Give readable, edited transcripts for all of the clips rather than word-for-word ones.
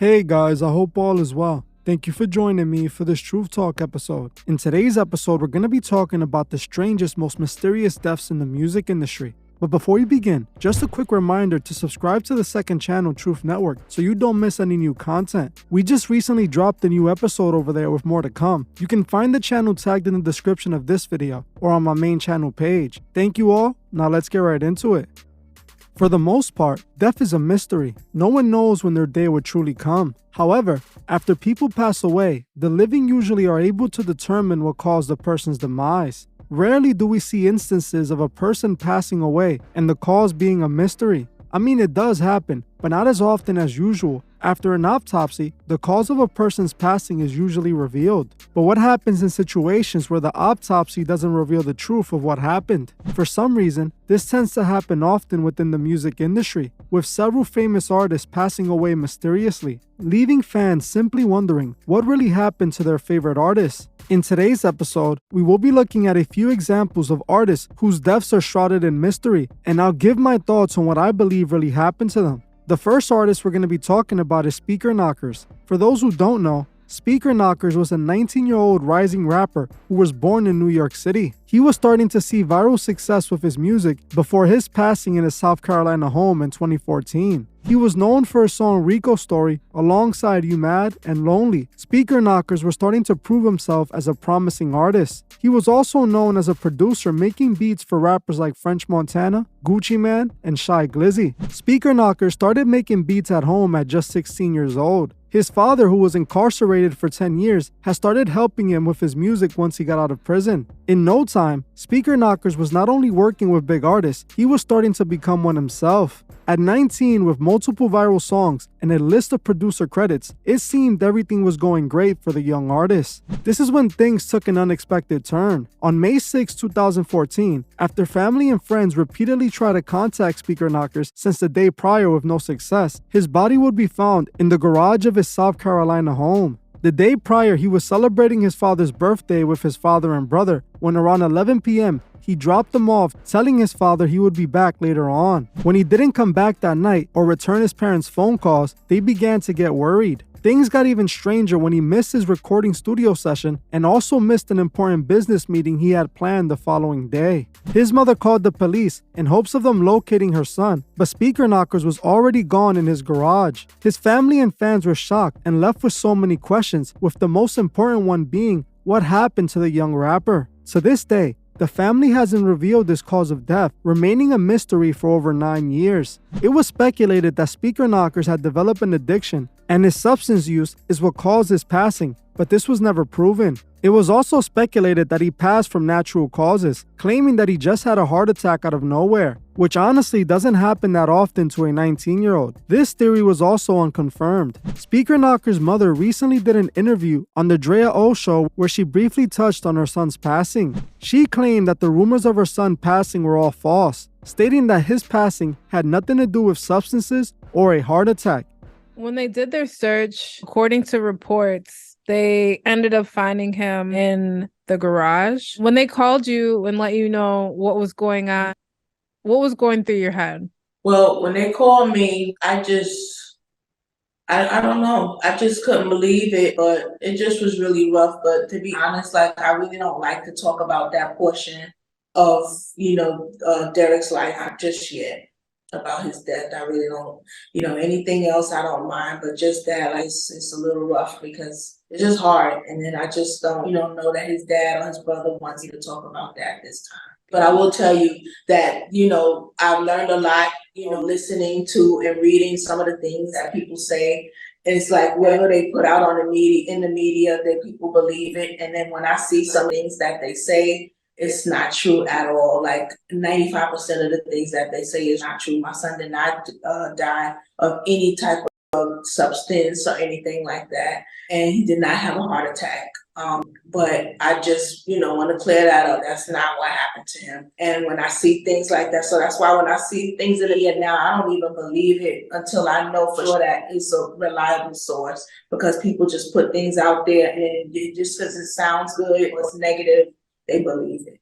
Hey guys, I hope all is well. Thank you for joining me for this Truth Talk episode. In today's episode, we're going to be talking about the strangest, most mysterious deaths in the music industry. But before we begin, just a quick reminder to subscribe to the second channel, Truth Network, so you don't miss any new content. We just recently dropped a new episode over there with more to come. You can find the channel tagged in the description of this video or on my main channel page. Thank you all. Now let's get right into it. For the most part, death is a mystery. No one knows when their day would truly come. However, after people pass away, the living usually are able to determine what caused the person's demise. Rarely do we see instances of a person passing away and the cause being a mystery. I mean, it does happen, but not as often as usual. After an autopsy, the cause of a person's passing is usually revealed. But what happens in situations where the autopsy doesn't reveal the truth of what happened? For some reason, this tends to happen often within the music industry, with several famous artists passing away mysteriously, leaving fans simply wondering what really happened to their favorite artists. In today's episode, we will be looking at a few examples of artists whose deaths are shrouded in mystery, and I'll give my thoughts on what I believe really happened to them. The first artist we're going to be talking about is Speaker Knockerz. For those who don't know, Speaker Knockerz was a 19-year-old rising rapper who was born in New York City. He was starting to see viral success with his music before his passing in his South Carolina home in 2014. He was known for his song Rico Story alongside You Mad and Lonely. Speaker Knockerz was starting to prove himself as a promising artist. He was also known as a producer making beats for rappers like French Montana, Gucci Mane, and Shy Glizzy. Speaker Knockerz started making beats at home at just 16 years old. His father, who was incarcerated for 10 years, has started helping him with his music once he got out of prison. In no time, Speaker Knockerz was not only working with big artists, he was starting to become one himself. At 19, with multiple viral songs and a list of producer credits, it seemed everything was going great for the young artist. This is when things took an unexpected turn. On May 6, 2014, after family and friends repeatedly tried to contact Speaker Knockerz since the day prior with no success, his body would be found in the garage of his South Carolina home. The day prior, he was celebrating his father's birthday with his father and brother when around 11 p.m., he dropped them off, telling his father he would be back later on. When he didn't come back that night or return his parents' phone calls, they began to get worried. Things got even stranger when he missed his recording studio session and also missed an important business meeting he had planned the following day. His mother called the police in hopes of them locating her son, but Speaker Knockerz was already gone in his garage. His family and fans were shocked and left with so many questions, with the most important one being what happened to the young rapper. To this day, the family hasn't revealed his cause of death, remaining a mystery for over 9 years. It was speculated that Speaker Knockerz had developed an addiction and his substance use is what caused his passing, but this was never proven. It was also speculated that he passed from natural causes, claiming that he just had a heart attack out of nowhere, which honestly doesn't happen that often to a 19-year-old. This theory was also unconfirmed. Speaker Knockerz's mother recently did an interview on the Drea O Show where she briefly touched on her son's passing. She claimed that the rumors of her son passing were all false, stating that his passing had nothing to do with substances or a heart attack. When they did their search, according to reports, they ended up finding him in the garage. When they called you and let you know what was going on, what was going through your head? Well, when they called me, I don't know. I just couldn't believe it, but it just was really rough. But to be honest, like, I really don't like to talk about that portion of, Derek's life just yet, about his death. I really don't, anything else I don't mind, but just that, like, it's a little rough because it's just hard. And then I just don't, know that his dad or his brother wants me to talk about that this time. But I will tell you that, I've learned a lot, listening to and reading some of the things that people say. And it's like whatever they put out on the media, in the media, that people believe it. And then when I see some things that they say, it's not true at all. Like 95% of the things that they say is not true. My son did not die of any type of substance or anything like that. And he did not have a heart attack. But I just, want to clear that up. That's not what happened to him. And when I see things like that, so that's why when I see things in the media now, I don't even believe it until I know for sure that it's a reliable source, because people just put things out there and just because it sounds good or it's negative, they believe it.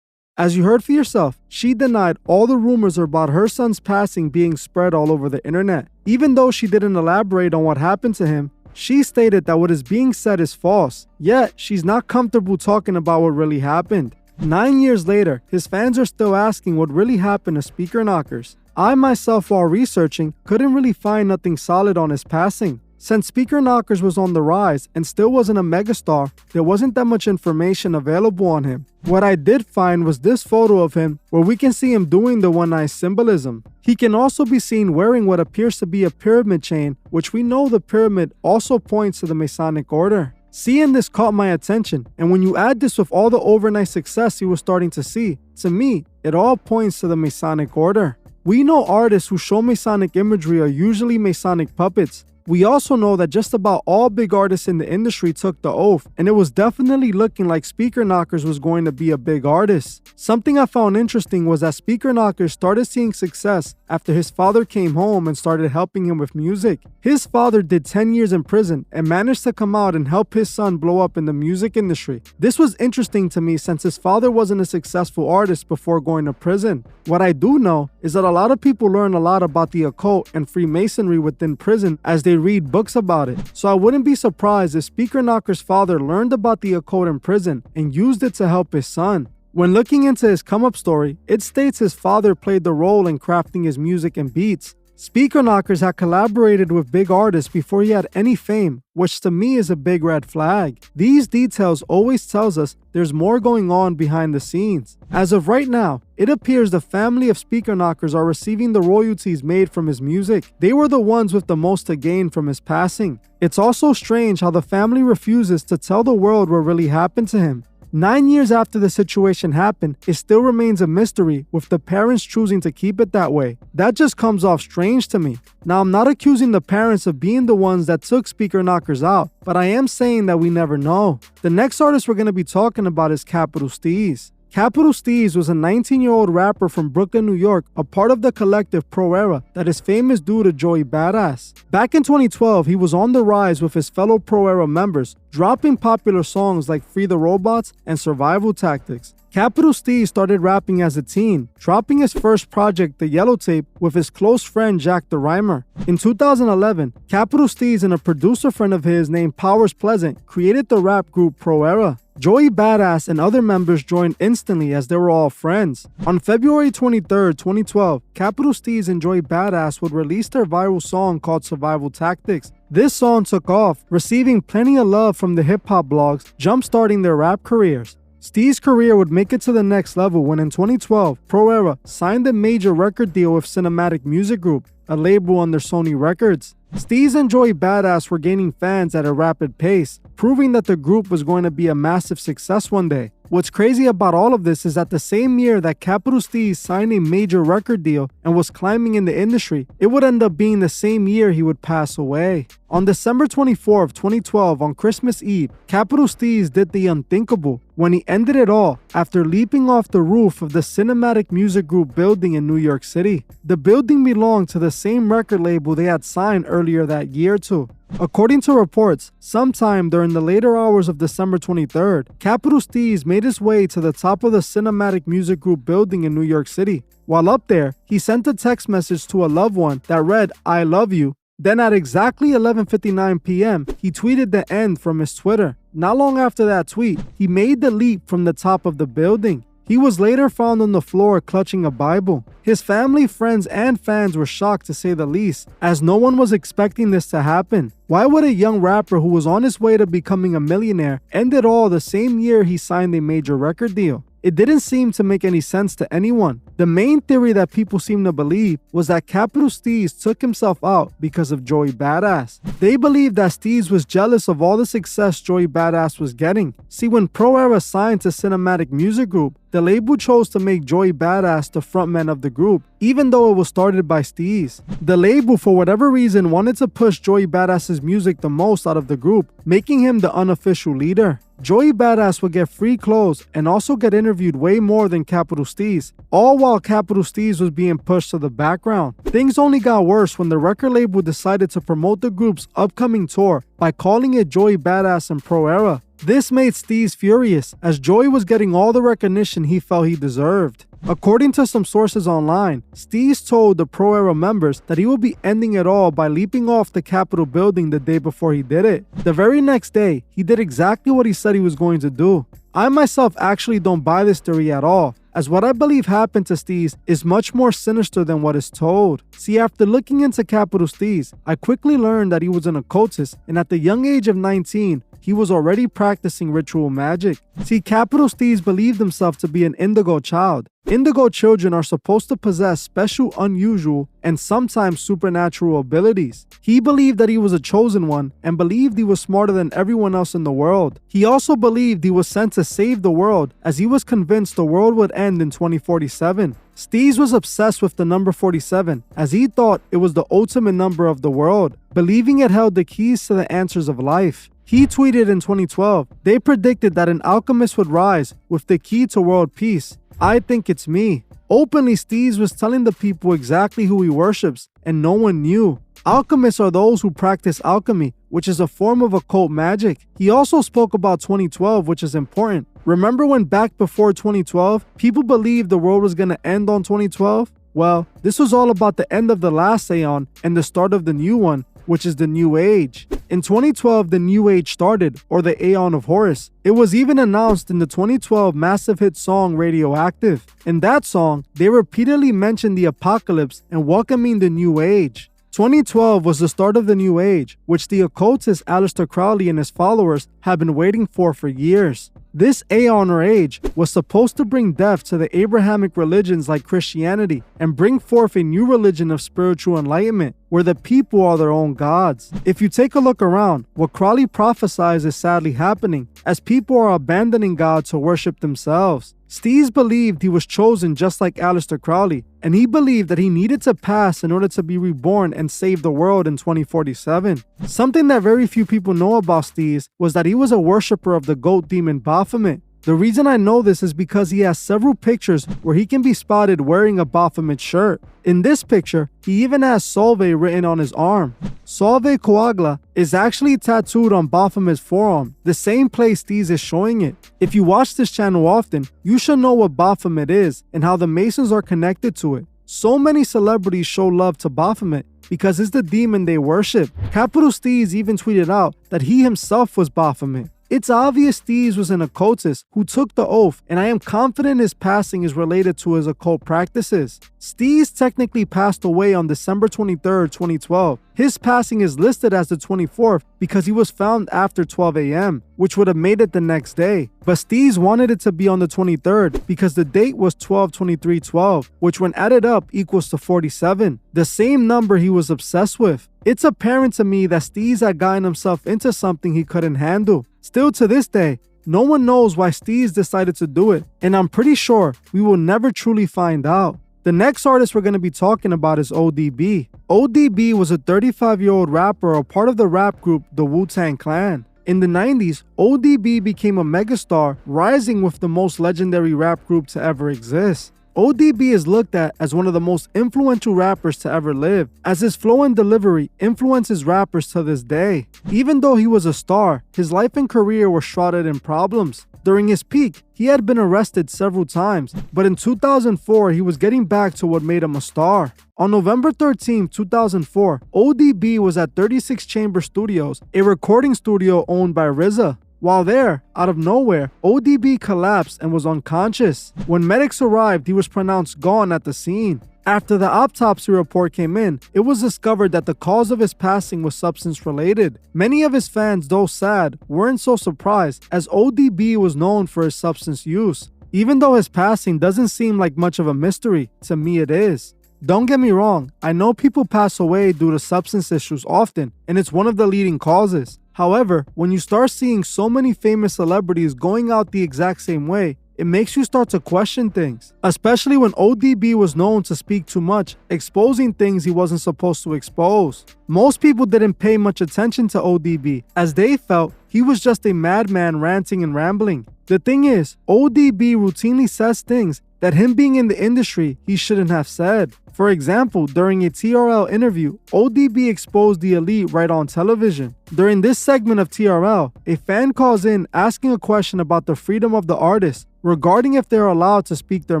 As you heard for yourself, she denied all the rumors about her son's passing being spread all over the internet. Even though she didn't elaborate on what happened to him, she stated that what is being said is false, yet she's not comfortable talking about what really happened. 9 years later, his fans are still asking what really happened to Speaker Knockerz. I myself, while researching, couldn't really find nothing solid on his passing. Since Speaker Knockerz was on the rise and still wasn't a megastar, there wasn't that much information available on him. What I did find was this photo of him where we can see him doing the one eye symbolism. He can also be seen wearing what appears to be a pyramid chain, which we know the pyramid also points to the Masonic order. Seeing this caught my attention, and when you add this with all the overnight success he was starting to see, to me, it all points to the Masonic order. We know artists who show Masonic imagery are usually Masonic puppets. We also know that just about all big artists in the industry took the oath, and it was definitely looking like Speaker Knockerz was going to be a big artist. Something I found interesting was that Speaker Knockerz started seeing success after his father came home and started helping him with music. His father did 10 years in prison and managed to come out and help his son blow up in the music industry. This was interesting to me since his father wasn't a successful artist before going to prison. What I do know is that a lot of people learn a lot about the occult and Freemasonry within prison as they read books about it. So I wouldn't be surprised if Speaker Knockerz's father learned about the occult in prison and used it to help his son. When looking into his come-up story, it states his father played the role in crafting his music and beats. Speaker Knockerz had collaborated with big artists before he had any fame, which to me is a big red flag. These details always tells us there's more going on behind the scenes. As of right now, it appears the family of Speaker Knockerz are receiving the royalties made from his music. They were the ones with the most to gain from his passing. It's also strange how the family refuses to tell the world what really happened to him. 9 years after the situation happened, it still remains a mystery, with the parents choosing to keep it that way. That just comes off strange to me. Now, I'm not accusing the parents of being the ones that took Speaker Knockerz out, but I am saying that we never know. The next artist we're going to be talking about is Capitol steezz. Capitol steezz was a 19-year-old rapper from Brooklyn, New York, a part of the collective Pro Era that is famous due to Joey Badass. Back in 2012, he was on the rise with his fellow Pro Era members, dropping popular songs like Free the Robots and Survival Tactics. Capitol steezz started rapping as a teen, dropping his first project, The Yellow Tape, with his close friend Jack the Rhymer. In 2011, Capitol steezz and a producer friend of his named Powers Pleasant created the rap group Pro Era. Joey Badass and other members joined instantly as they were all friends. On February 23, 2012, Capitol steezz and Joey Badass would release their viral song called Survival Tactics. This song took off, receiving plenty of love from the hip-hop blogs, jump-starting their rap careers. steezz' career would make it to the next level when in 2012, Pro Era signed a major record deal with Cinematic Music Group, a label under Sony Records. steezz and Joey Badass were gaining fans at a rapid pace, proving that the group was going to be a massive success one day. What's crazy about all of this is that the same year that Capitol steezz signed a major record deal and was climbing in the industry, it would end up being the same year he would pass away. On December 24, 2012, on Christmas Eve, Capitol steezz did the unthinkable when he ended it all after leaping off the roof of the Cinematic Music Group building in New York City. The building belonged to the same record label they had signed earlier that year too. According to reports, sometime during the later hours of December 23rd, Capitol steezz made his way to the top of the Cinematic Music Group building in New York City. While up there, he sent a text message to a loved one that read, "I love you." Then at exactly 11:59 p.m., he tweeted the end from his Twitter. Not long after that tweet, he made the leap from the top of the building. He was later found on the floor clutching a Bible. His family, friends, and fans were shocked to say the least, as no one was expecting this to happen. Why would a young rapper who was on his way to becoming a millionaire end it all the same year he signed a major record deal? It didn't seem to make any sense to anyone. The main theory that people seem to believe was that Capitol steezz took himself out because of Joey Badass. They believed that steezz was jealous of all the success Joey Badass was getting. See, when Pro Era signed to Cinematic Music Group, the label chose to make Joey Badass the frontman of the group, even though it was started by steezz. The label, for whatever reason, wanted to push Joey Badass's music the most out of the group, making him the unofficial leader. Joey Badass would get free clothes and also get interviewed way more than Capitol Steezz, all while Capitol Steezz was being pushed to the background. Things only got worse when the record label decided to promote the group's upcoming tour by calling it Joey Badass and Pro Era. This made Steezz furious, as Joey was getting all the recognition he felt he deserved. According to some sources online, Steezz told the Pro Era members that he would be ending it all by leaping off the Capitol building the day before he did it. The very next day, he did exactly what he said he was going to do. I myself actually don't buy this theory at all, as what I believe happened to Steezz is much more sinister than what is told. See, after looking into Capitol Steezz, I quickly learned that he was an occultist, and at the young age of 19, he was already practicing ritual magic. See, Capitol Steezz believed himself to be an indigo child. Indigo children are supposed to possess special, unusual, and sometimes supernatural abilities. He believed that he was a chosen one and believed he was smarter than everyone else in the world. He also believed he was sent to save the world, as he was convinced the world would end in 2047. Steezz was obsessed with the number 47, as he thought it was the ultimate number of the world, believing it held the keys to the answers of life. He tweeted in 2012, "They predicted that an alchemist would rise with the key to world peace. I think it's me." Openly, Steezz was telling the people exactly who he worships, and no one knew. Alchemists are those who practice alchemy, which is a form of occult magic. He also spoke about 2012, which is important. Remember when back before 2012, people believed the world was going to end on 2012? Well, this was all about the end of the last Aeon and the start of the new one, which is the New Age. In 2012, the New Age started, or the Aeon of Horus. It was even announced in the 2012 massive hit song Radioactive. In that song, they repeatedly mentioned the apocalypse and welcoming the New Age. 2012 was the start of the New Age, which the occultist Aleister Crowley and his followers have been waiting for years. This Aeon or age was supposed to bring death to the Abrahamic religions like Christianity and bring forth a new religion of spiritual enlightenment, where the people are their own gods. If you take a look around, what Crowley prophesies is sadly happening, as people are abandoning God to worship themselves. Steezz believed he was chosen just like Aleister Crowley, and he believed that he needed to pass in order to be reborn and save the world in 2047. Something that very few people know about Steezz was that he was a worshiper of the goat demon Baphomet. The reason I know this is because he has several pictures where he can be spotted wearing a Baphomet shirt. In this picture, he even has Salve written on his arm. Salve Coagla is actually tattooed on Baphomet's forearm, the same place Steezz is showing it. If you watch this channel often, you should know what Baphomet is and how the Masons are connected to it. So many celebrities show love to Baphomet because it's the demon they worship. Capitol Steezz even tweeted out that he himself was Baphomet. It's obvious Steezz was an occultist who took the oath, and I am confident his passing is related to his occult practices. Steezz technically passed away on December 23, 2012. His passing is listed as the 24th because he was found after 12 a.m., which would have made it the next day. But Steezz wanted it to be on the 23rd because the date was 12/23/12, which when added up equals to 47, the same number he was obsessed with. It's apparent to me that Steezz had gotten himself into something he couldn't handle. Still to this day, no one knows why Steezz decided to do it, and I'm pretty sure we will never truly find out. The next artist we're going to be talking about is ODB. ODB was a 35-year-old rapper or part of the rap group the Wu-Tang Clan. In the 90s, ODB became a megastar, rising with the most legendary rap group to ever exist. ODB is looked at as one of the most influential rappers to ever live, as his flow and delivery influences rappers to this day. Even though he was a star, his life and career were shrouded in problems. During his peak, he had been arrested several times, but in 2004, he was getting back to what made him a star. On November 13, 2004, ODB was at 36 Chamber Studios, a recording studio owned by RZA. While there, out of nowhere, ODB collapsed and was unconscious. When medics arrived, he was pronounced gone at the scene. After the autopsy report came in, it was discovered that the cause of his passing was substance-related. Many of his fans, though sad, weren't so surprised, as ODB was known for his substance use. Even though his passing doesn't seem like much of a mystery, to me it is. Don't get me wrong, I know people pass away due to substance issues often, and it's one of the leading causes. However, when you start seeing so many famous celebrities going out the exact same way, it makes you start to question things, especially when ODB was known to speak too much, exposing things he wasn't supposed to expose. Most people didn't pay much attention to ODB, as they felt he was just a madman ranting and rambling. The thing is, ODB routinely says things that him being in the industry he shouldn't have said. For example, during a TRL interview, ODB exposed the elite right on television. During this segment of TRL, a fan calls in asking a question about the freedom of the artist regarding if they're allowed to speak their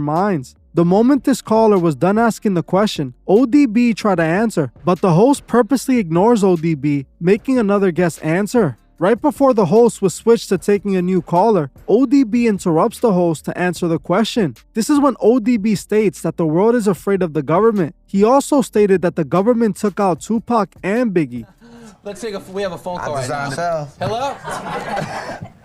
minds. The moment this caller was done asking the question, ODB tried to answer, but the host purposely ignores ODB, making another guest answer. Right before the host was switched to taking a new caller, ODB interrupts the host to answer the question. This is when ODB states that the world is afraid of the government. He also stated that the government took out Tupac and Biggie. We have a phone call right now. Hello?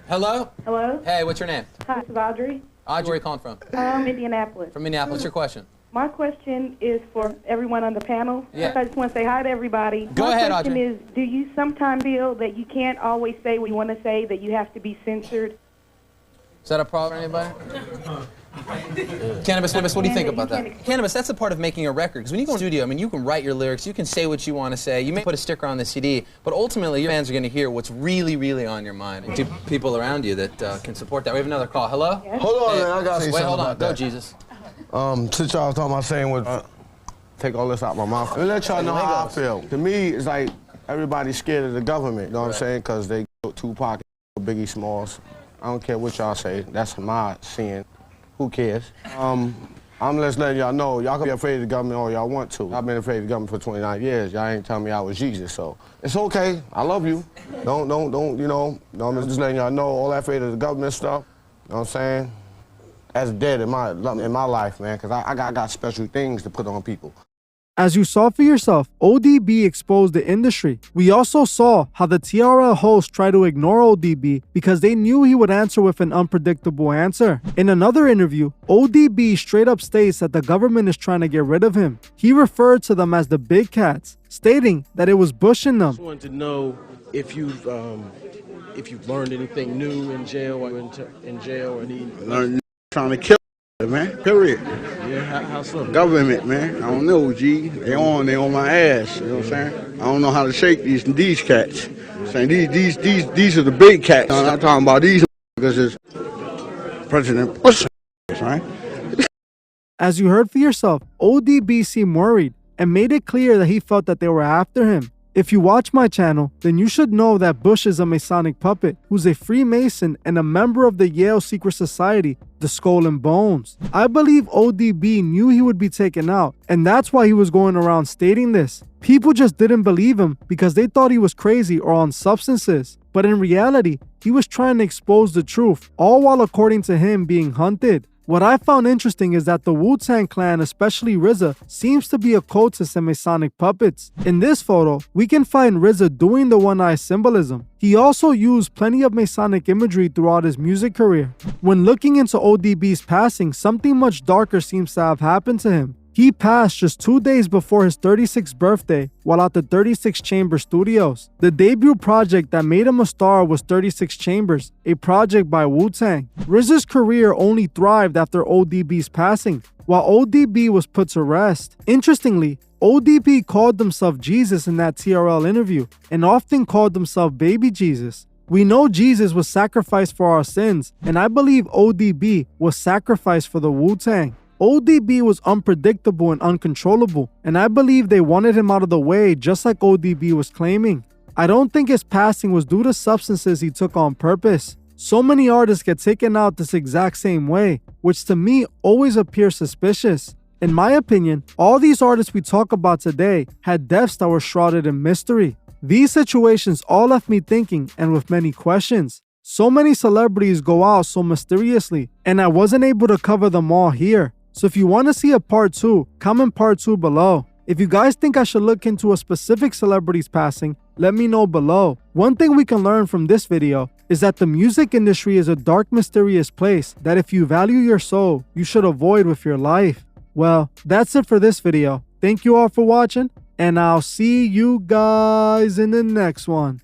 Hello? Hello? Hey, what's your name? Hi, this is Audrey. Audrey, where are you calling from? Indianapolis. From Minneapolis. What's your question? My question is for everyone on the panel. Yeah. I just want to say hi to everybody. Go ahead, My question Audrey. is, do you sometimes feel that you can't always say what you want to say, that you have to be censored? Is that a problem for anybody? Cannabis, what do you think about that? Cannabis, that's a part of making a record. Because when you go in the studio, I mean, you can write your lyrics, you can say what you want to say, you may put a sticker on the CD, but ultimately your fans are going to hear what's really, really on your mind. And people around you that can support that. We have another call. Hello? Yes. Hold on, man. I got to say Wait, something hold on. about Go, that. Jesus. Since y'all was talking about saying what, take all this out my mouth. Let me let y'all know how I feel. To me, it's like everybody's scared of the government, you know what I'm saying? Because they killed Tupac, Biggie Smalls. I don't care what y'all say. That's my seeing. Who cares? I'm just letting y'all know, y'all can be afraid of the government all y'all want to. I've been afraid of the government for 29 years. Y'all ain't telling me I was Jesus, so it's okay. I love you. Don't, you know, I'm just letting y'all know all that afraid of the government stuff, you know what I'm saying? That's dead in my life, man, because I got special things to put on people. As you saw for yourself, ODB exposed the industry. We also saw how the TRL host tried to ignore ODB because they knew he would answer with an unpredictable answer. In another interview, ODB straight up states that the government is trying to get rid of him. He referred to them as the big cats, stating that it was Bush in them. I just wanted to know if you've learned anything new in jail or in jail or any. Trying to kill man, period. Yeah, how so? Government, man. I don't know, G. They on my ass. You know what I'm saying? I don't know how to shake these cats. Saying these are the big cats. I'm not talking about these because it's President Bush, right? As you heard for yourself, ODB seemed worried and made it clear that he felt that they were after him. If you watch my channel, then you should know that Bush is a Masonic puppet who's a Freemason and a member of the Yale secret society, the Skull and Bones. I believe ODB knew he would be taken out, and that's why he was going around stating this. People just didn't believe him because they thought he was crazy or on substances. But in reality, he was trying to expose the truth, all while, according to him, being hunted. What I found interesting is that the Wu-Tang Clan, especially RZA, seems to be occultists and Masonic puppets. In this photo, we can find RZA doing the one-eye symbolism. He also used plenty of Masonic imagery throughout his music career. When looking into ODB's passing, something much darker seems to have happened to him. He passed just 2 days before his 36th birthday while at the 36 Chamber Studios. The debut project that made him a star was 36 Chambers, a project by Wu-Tang. RZA's career only thrived after ODB's passing, while ODB was put to rest. Interestingly, ODB called himself Jesus in that TRL interview and often called himself Baby Jesus. We know Jesus was sacrificed for our sins, and I believe ODB was sacrificed for the Wu-Tang. ODB was unpredictable and uncontrollable, and I believe they wanted him out of the way just like ODB was claiming. I don't think his passing was due to substances he took on purpose. So many artists get taken out this exact same way, which to me always appears suspicious. In my opinion, all these artists we talk about today had deaths that were shrouded in mystery. These situations all left me thinking and with many questions. So many celebrities go out so mysteriously, and I wasn't able to cover them all here. So if you want to see a part 2, comment part 2 below. If you guys think I should look into a specific celebrity's passing, let me know below. One thing we can learn from this video is that the music industry is a dark, mysterious place that if you value your soul, you should avoid with your life. Well, that's it for this video. Thank you all for watching, and I'll see you guys in the next one.